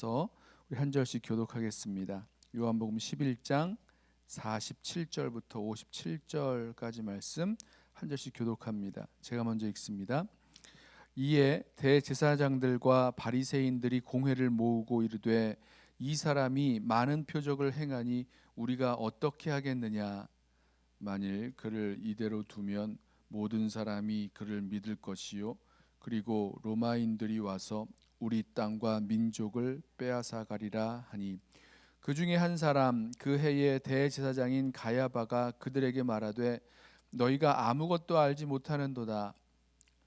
우리 한 절씩 교독하겠습니다. 요한복음 11장 47절부터 57절까지 말씀 한 절씩 교독합니다. 제가 먼저 읽습니다. 이에 대제사장들과 바리새인들이 공회를 모으고 이르되 이 사람이 많은 표적을 행하니 우리가 어떻게 하겠느냐. 만일 그를 이대로 두면 모든 사람이 그를 믿을 것이요 그리고 로마인들이 와서 우리 땅과 민족을 빼앗아 가리라 하니, 그 중에 한 사람 그 해의 대제사장인 가야바가 그들에게 말하되 너희가 아무것도 알지 못하는도다.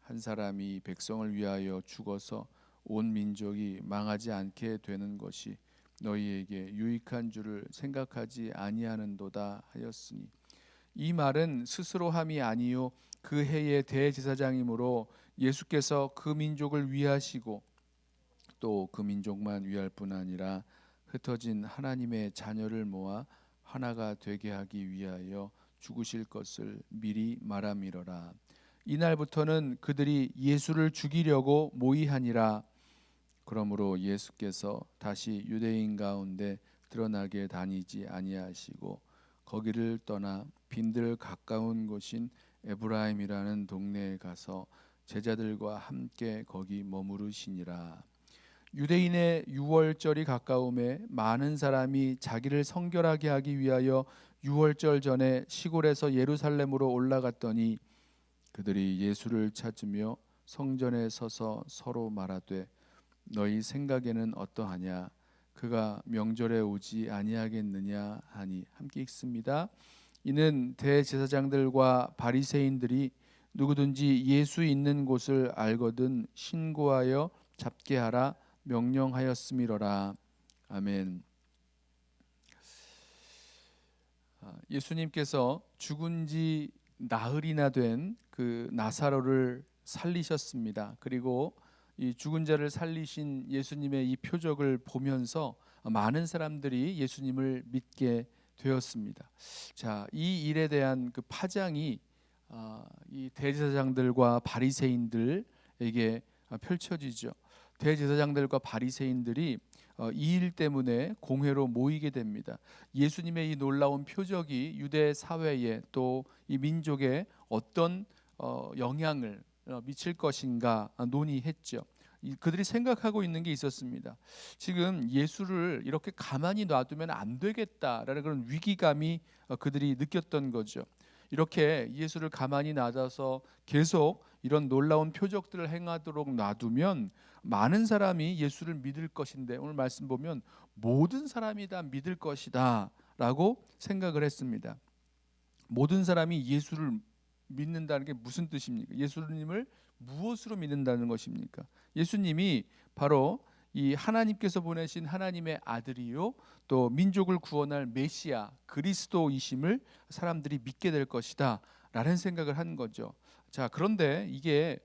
한 사람이 백성을 위하여 죽어서 온 민족이 망하지 않게 되는 것이 너희에게 유익한 줄을 생각하지 아니하는도다 하였으니, 이 말은 스스로 함이 아니요 그 해의 대제사장이므로 예수께서 그 민족을 위하시고 또 그 민족만 위할 뿐 아니라 흩어진 하나님의 자녀를 모아 하나가 되게 하기 위하여 죽으실 것을 미리 말함이러라. 이날부터는 그들이 예수를 죽이려고 모의하니라. 그러므로 예수께서 다시 유대인 가운데 드러나게 다니지 아니하시고 거기를 떠나 빈들 가까운 곳인 에브라임이라는 동네에 가서 제자들과 함께 거기 머무르시니라. 유대인의 유월절이 가까움에 많은 사람이 자기를 성결하게 하기 위하여 유월절 전에 시골에서 예루살렘으로 올라갔더니 그들이 예수를 찾으며 성전에 서서 서로 말하되 너희 생각에는 어떠하냐, 그가 명절에 오지 아니하겠느냐 하니. 함께 읽습니다. 이는 대제사장들과 바리새인들이 누구든지 예수 있는 곳을 알거든 신고하여 잡게 하라 명령하였음이로라. 아멘. 예수님께서 죽은 지 나흘이나 된 그 나사로를 살리셨습니다. 그리고 이 죽은 자를 살리신 예수님의 이 표적을 보면서 많은 사람들이 예수님을 믿게 되었습니다. 자, 이 일에 대한 그 파장이 이 대제사장들과 바리새인들에게 펼쳐지죠. 대제사장들과 바리새인들이 이 일 때문에 공회로 모이게 됩니다. 예수님의 이 놀라운 표적이 유대 사회에 또 이 민족에 어떤 영향을 미칠 것인가 논의했죠. 그들이 생각하고 있는 게 있었습니다. 지금 예수를 이렇게 가만히 놔두면 안 되겠다라는 그런 위기감이 그들이 느꼈던 거죠. 이렇게 예수를 가만히 놔둬서 계속 이런 놀라운 표적들을 행하도록 놔두면 많은 사람이 예수를 믿을 것인데, 오늘 말씀 보면 모든 사람이 다 믿을 것이다 라고 생각을 했습니다. 모든 사람이 예수를 믿는다는 게 무슨 뜻입니까? 예수님을 무엇으로 믿는다는 것입니까? 예수님이 바로 이 하나님께서 보내신 하나님의 아들이요 또 민족을 구원할 메시아 그리스도이심을 사람들이 믿게 될 것이다 라는 생각을 한 거죠. 자, 그런데 이게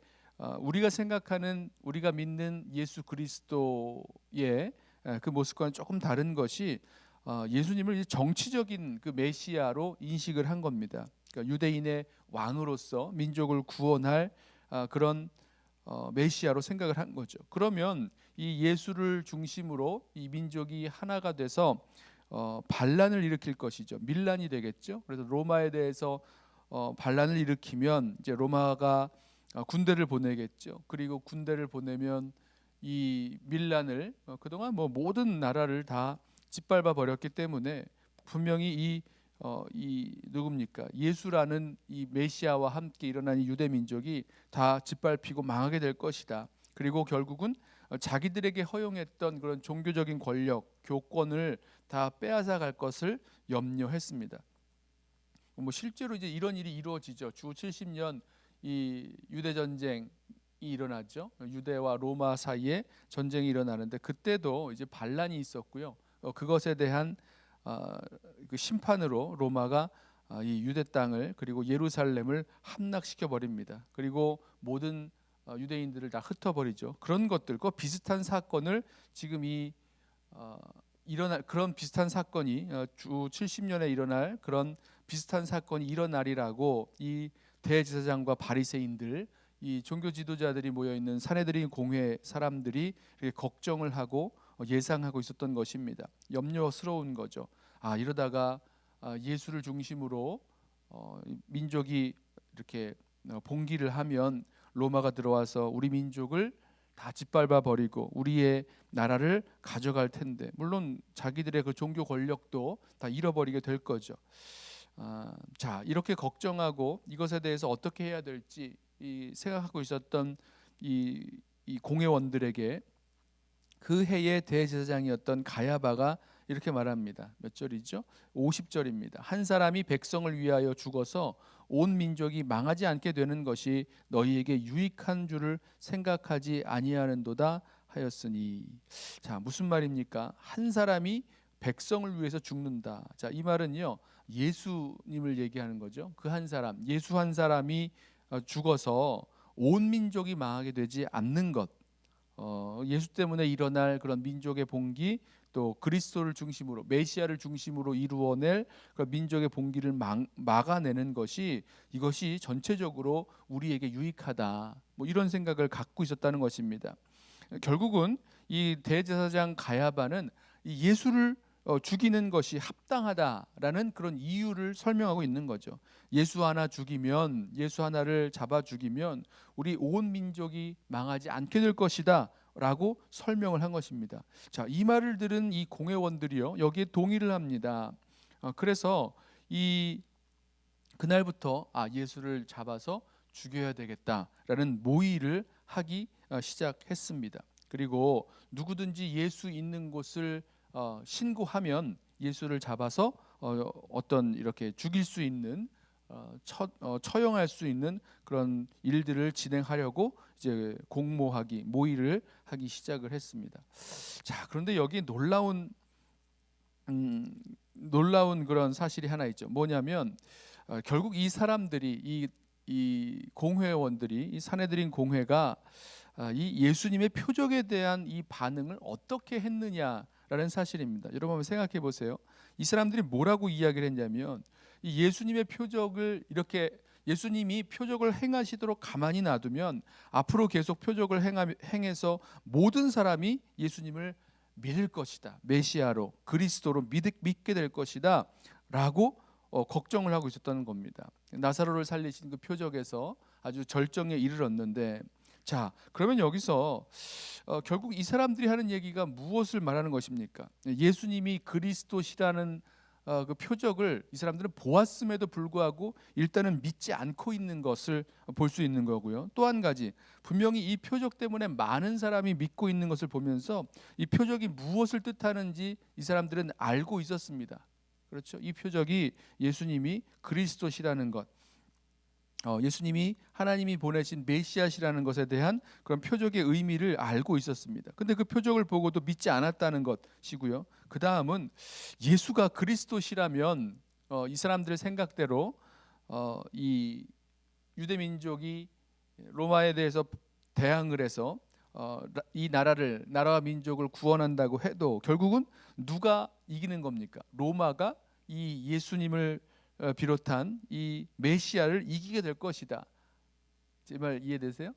우리가 생각하는, 우리가 믿는 예수 그리스도의 그 모습과는 조금 다른 것이 예수님을 정치적인 그 메시아로 인식을 한 겁니다. 그러니까 유대인의 왕으로서 민족을 구원할 그런 메시아로 생각을 한 거죠. 그러면 이 예수를 중심으로 이 민족이 하나가 돼서 반란을 일으킬 것이죠. 밀란이 되겠죠. 그래서 로마에 대해서 반란을 일으키면 이제 로마가 군대를 보내겠죠. 그리고 군대를 보내면 이 밀란을 그동안 뭐 모든 나라를 다 짓밟아 버렸기 때문에 분명히 이 누굽니까? 예수라는 이 메시아와 함께 일어난 이 유대 민족이 다 짓밟히고 망하게 될 것이다. 그리고 결국은 자기들에게 허용했던 그런 종교적인 권력, 교권을 다 빼앗아 갈 것을 염려했습니다. 뭐 실제로 이제 이런 일이 이루어지죠. 주 70년 이 유대 전쟁이 일어나죠. 유대와 로마 사이에 전쟁이 일어나는데 그때도 이제 반란이 있었고요. 그것에 대한 그 심판으로 로마가 이 유대 땅을 그리고 예루살렘을 함락시켜 버립니다. 그리고 모든 유대인들을 다 흩어버리죠. 그런 것들과 비슷한 사건을 지금 일어날 그런 비슷한 사건이 주 70년에 일어날 그런 비슷한 사건이 일어나리라고 이 대제사장과 바리새인들, 이 종교 지도자들이 모여 있는 산헤드린 공회 사람들이 걱정을 하고 예상하고 있었던 것입니다. 염려스러운 거죠. 이러다가 예수를 중심으로 민족이 이렇게 봉기를 하면 로마가 들어와서 우리 민족을 다 짓밟아 버리고 우리의 나라를 가져갈 텐데, 물론 자기들의 그 종교 권력도 다 잃어버리게 될 거죠. 자, 이렇게 걱정하고 이것에 대해서 어떻게 해야 될지 생각하고 있었던 이 공회원들에게 그 해의 대제사장이었던 가야바가 이렇게 말합니다. 몇 절이죠? 50절입니다. 한 사람이 백성을 위하여 죽어서 온 민족이 망하지 않게 되는 것이 너희에게 유익한 줄을 생각하지 아니하는도다 하였으니. 자, 무슨 말입니까? 한 사람이 백성을 위해서 죽는다. 자, 이 말은요, 예수님을 얘기하는 거죠. 그 한 사람, 예수 한 사람이 죽어서 온 민족이 망하게 되지 않는 것, 예수 때문에 일어날 그런 민족의 봉기, 또 그리스도를 중심으로, 메시아를 중심으로 이루어낼 그 민족의 봉기를 막아내는 것이, 이것이 전체적으로 우리에게 유익하다, 뭐 이런 생각을 갖고 있었다는 것입니다. 결국은 이 대제사장 가야바는 이 예수를 죽이는 것이 합당하다라는 그런 이유를 설명하고 있는 거죠. 예수 하나 죽이면, 예수 하나를 잡아 죽이면 우리 온 민족이 망하지 않게 될 것이다 라고 설명을 한 것입니다. 자, 이 말을 들은 이 공회원들이요, 여기에 동의를 합니다. 그래서 그날부터 예수를 잡아서 죽여야 되겠다라는 모의를 하기 시작했습니다. 그리고 누구든지 예수 있는 곳을 신고하면 예수를 잡아서 어떤 이렇게 죽일 수 있는, 처형할 수 있는 그런 일들을 진행하려고 이제 모의를 하기 시작을 했습니다. 자, 그런데 여기 놀라운 그런 사실이 하나 있죠. 뭐냐면 결국 이 사람들이, 이 공회원들이, 이 산헤드린 공회가 이 예수님의 표적에 대한 이 반응을 어떻게 했느냐라는 사실입니다. 여러분 한번 생각해 보세요. 이 사람들이 뭐라고 이야기를 했냐면, 이 예수님의 표적을, 이렇게 예수님이 표적을 행하시도록 가만히 놔두면 앞으로 계속 표적을 행해서 모든 사람이 예수님을 믿을 것이다, 메시아로, 그리스도로 믿게 될 것이다 라고 걱정을 하고 있었다는 겁니다. 나사로를 살리신 그 표적에서 아주 절정에 이르렀는데, 자, 그러면 여기서 결국 이 사람들이 하는 얘기가 무엇을 말하는 것입니까? 예수님이 그리스도시라는 그 표적을 이 사람들은 보았음에도 불구하고 일단은 믿지 않고 있는 것을 볼 수 있는 거고요. 또 한 가지, 분명히 이 표적 때문에 많은 사람이 믿고 있는 것을 보면서 이 표적이 무엇을 뜻하는지 이 사람들은 알고 있었습니다. 그렇죠? 이 표적이 예수님이 그리스도시라는 것, 예수님이 하나님이 보내신 메시아시라는 것에 대한 그런 표적의 의미를 알고 있었습니다. 근데 그 표적을 보고도 믿지 않았다는 것이고요. 그 다음은 예수가 그리스도시라면 이 사람들의 생각대로 이 유대민족이 로마에 대해서 대항을 해서 이 나라와 민족을 구원한다고 해도 결국은 누가 이기는 겁니까? 로마가 이 예수님을 비롯한 이 메시아를 이기게 될 것이다. 제 말 이해되세요?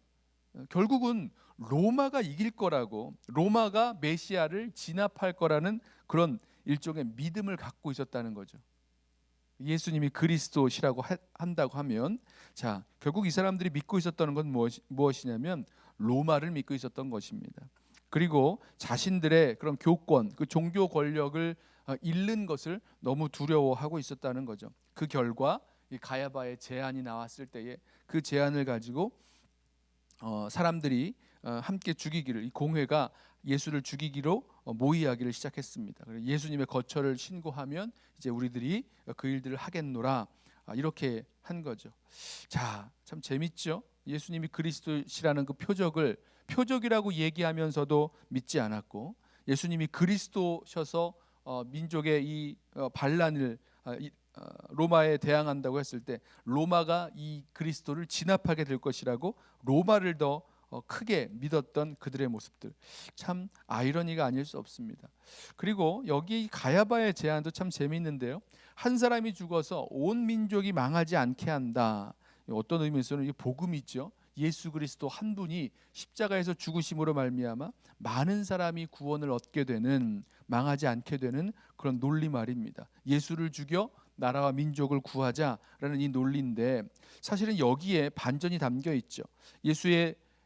결국은 로마가 이길 거라고, 로마가 메시아를 진압할 거라는 그런 일종의 믿음을 갖고 있었다는 거죠. 예수님이 그리스도시라고 한다고 하면, 자, 결국 이 사람들이 믿고 있었던 건 무엇이냐면 로마를 믿고 있었던 것입니다. 그리고 자신들의 그런 교권, 그 종교 권력을 잃는 것을 너무 두려워하고 있었다는 거죠. 그 결과 이 가야바의 제안이 나왔을 때에 그 제안을 가지고 사람들이 함께 죽이기를, 이 공회가 예수를 죽이기로 모의하기를 시작했습니다. 예수님의 거처를 신고하면 이제 우리들이 그 일들을 하겠노라, 이렇게 한 거죠. 자, 참 재밌죠? 예수님이 그리스도시라는 그 표적이라고 얘기하면서도 믿지 않았고, 예수님이 그리스도셔서 민족의 이 반란을 로마에 대항한다고 했을 때 로마가 이 그리스도를 진압하게 될 것이라고 로마를 더 크게 믿었던 그들의 모습들, 참 아이러니가 아닐 수 없습니다. 그리고 여기 가야바의 제안도 참 재미있는데요. 한 사람이 죽어서 온 민족이 망하지 않게 한다. 어떤 의미에서는 이게 복음이죠. 예수 그리스도 한 분이 십자가에서 죽으심으로 말미암아 많은 사람이 구원을 얻게 되는, 망하지 않게 되는 그런 논리말입니다. 예수를 죽여 나라와 민족을 구하자라는 이 논리인데, 사실은 여기에 반전이 담겨 있죠.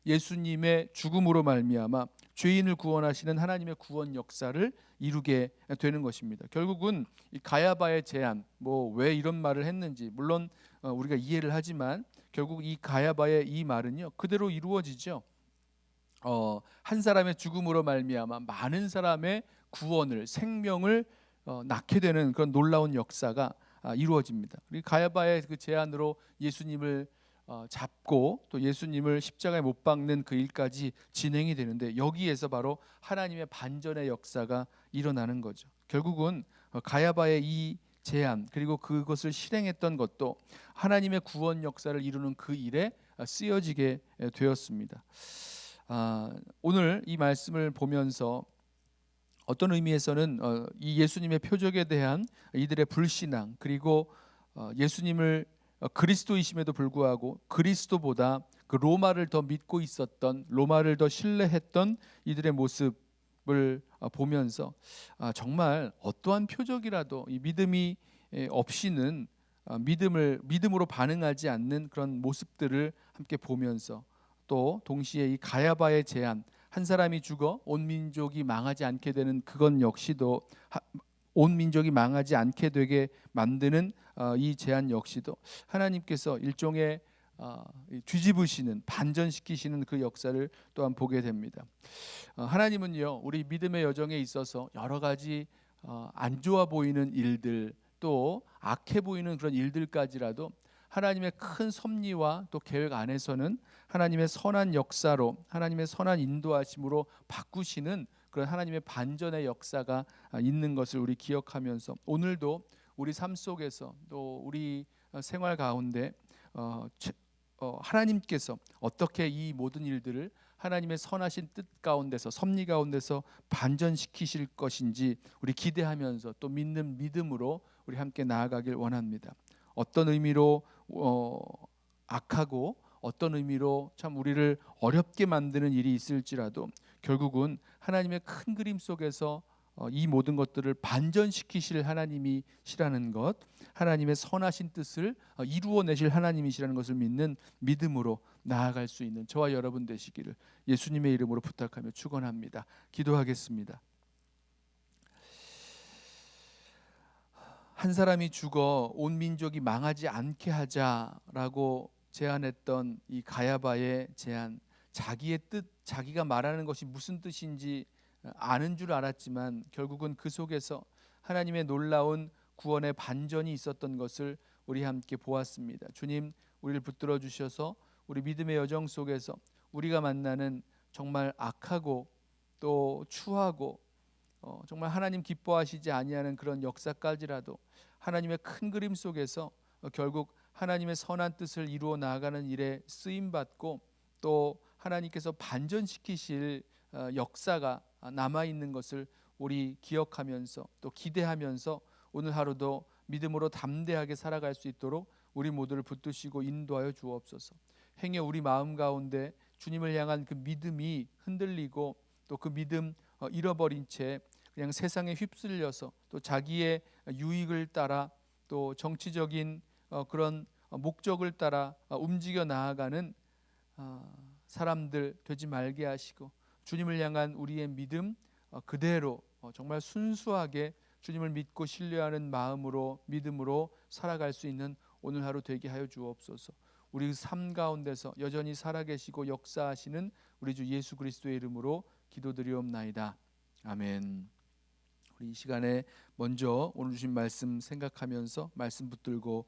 예수님의 죽음으로 말미암아 죄인을 구원하시는 하나님의 구원 역사를 이루게 되는 것입니다. 결국은 이 가야바의 제안, 뭐 왜 이런 말을 했는지 물론 우리가 이해를 하지만 결국 이 가야바의 이 말은요 그대로 이루어지죠. 한 사람의 죽음으로 말미암아 많은 사람의 구원을, 생명을 낳게 되는 그런 놀라운 역사가 이루어집니다. 그리고 가야바의 그 제안으로 예수님을 잡고 또 예수님을 십자가에 못 박는 그 일까지 진행이 되는데, 여기에서 바로 하나님의 반전의 역사가 일어나는 거죠. 결국은 가야바의 이 제안, 그리고 그것을 실행했던 것도 하나님의 구원 역사를 이루는 그 일에 쓰여지게 되었습니다. 오늘 이 말씀을 보면서 어떤 의미에서는 이 예수님의 표적에 대한 이들의 불신앙, 그리고 예수님을 그리스도이심에도 불구하고 그리스도보다 그 로마를 더 믿고 있었던, 로마를 더 신뢰했던 이들의 모습을 보면서 정말 어떠한 표적이라도 이 믿음이 없이는 믿음으로 반응하지 않는 그런 모습들을 함께 보면서, 또 동시에 이 가야바의 제안, 한 사람이 죽어 온 민족이 망하지 않게 되는 그건 역시도, 온 민족이 망하지 않게 되게 만드는 이 제안 역시도 하나님께서 일종의 뒤집으시는, 반전시키시는 그 역사를 또한 보게 됩니다. 하나님은요 우리 믿음의 여정에 있어서 여러 가지 안 좋아 보이는 일들, 또 악해 보이는 그런 일들까지라도 하나님의 큰 섭리와 또 계획 안에서는 하나님의 선한 역사로, 하나님의 선한 인도하심으로 바꾸시는 그런 하나님의 반전의 역사가 있는 것을 우리 기억하면서, 오늘도 우리 삶 속에서 또 우리 생활 가운데 하나님께서 어떻게 이 모든 일들을 하나님의 선하신 뜻 가운데서, 섭리 가운데서 반전시키실 것인지 우리 기대하면서 또 믿는 믿음으로 우리 함께 나아가길 원합니다. 어떤 의미로 악하고 어떤 의미로 참 우리를 어렵게 만드는 일이 있을지라도 결국은 하나님의 큰 그림 속에서 이 모든 것들을 반전시키실 하나님이시라는 것, 하나님의 선하신 뜻을 이루어내실 하나님이시라는 것을 믿는 믿음으로 나아갈 수 있는 저와 여러분 되시기를 예수님의 이름으로 부탁하며 축원합니다. 기도하겠습니다. 한 사람이 죽어 온 민족이 망하지 않게 하자라고 제안했던 이 가야바의 제안, 자기의 뜻, 자기가 말하는 것이 무슨 뜻인지 아는 줄 알았지만 결국은 그 속에서 하나님의 놀라운 구원의 반전이 있었던 것을 우리 함께 보았습니다. 주님, 우리를 붙들어 주셔서 우리 믿음의 여정 속에서 우리가 만나는 정말 악하고 또 추하고 정말 하나님 기뻐하시지 아니하는 그런 역사까지라도 하나님의 큰 그림 속에서 결국 하나님의 선한 뜻을 이루어 나아가는 일에 쓰임받고 또 하나님께서 반전시키실 역사가 남아있는 것을 우리 기억하면서 또 기대하면서 오늘 하루도 믿음으로 담대하게 살아갈 수 있도록 우리 모두를 붙드시고 인도하여 주옵소서. 행여 우리 마음 가운데 주님을 향한 그 믿음이 흔들리고 또 그 믿음 잃어버린 채 그냥 세상에 휩쓸려서 또 자기의 유익을 따라 또 정치적인 그런 목적을 따라 움직여 나아가는 사람들 되지 말게 하시고, 주님을 향한 우리의 믿음 그대로 정말 순수하게 주님을 믿고 신뢰하는 마음으로, 믿음으로 살아갈 수 있는 오늘 하루 되게 하여 주옵소서. 우리 삶 가운데서 여전히 살아계시고 역사하시는 우리 주 예수 그리스도의 이름으로 기도드리옵나이다. 아멘. 우리 이 시간에 먼저 오늘 주신 말씀 생각하면서 말씀 붙들고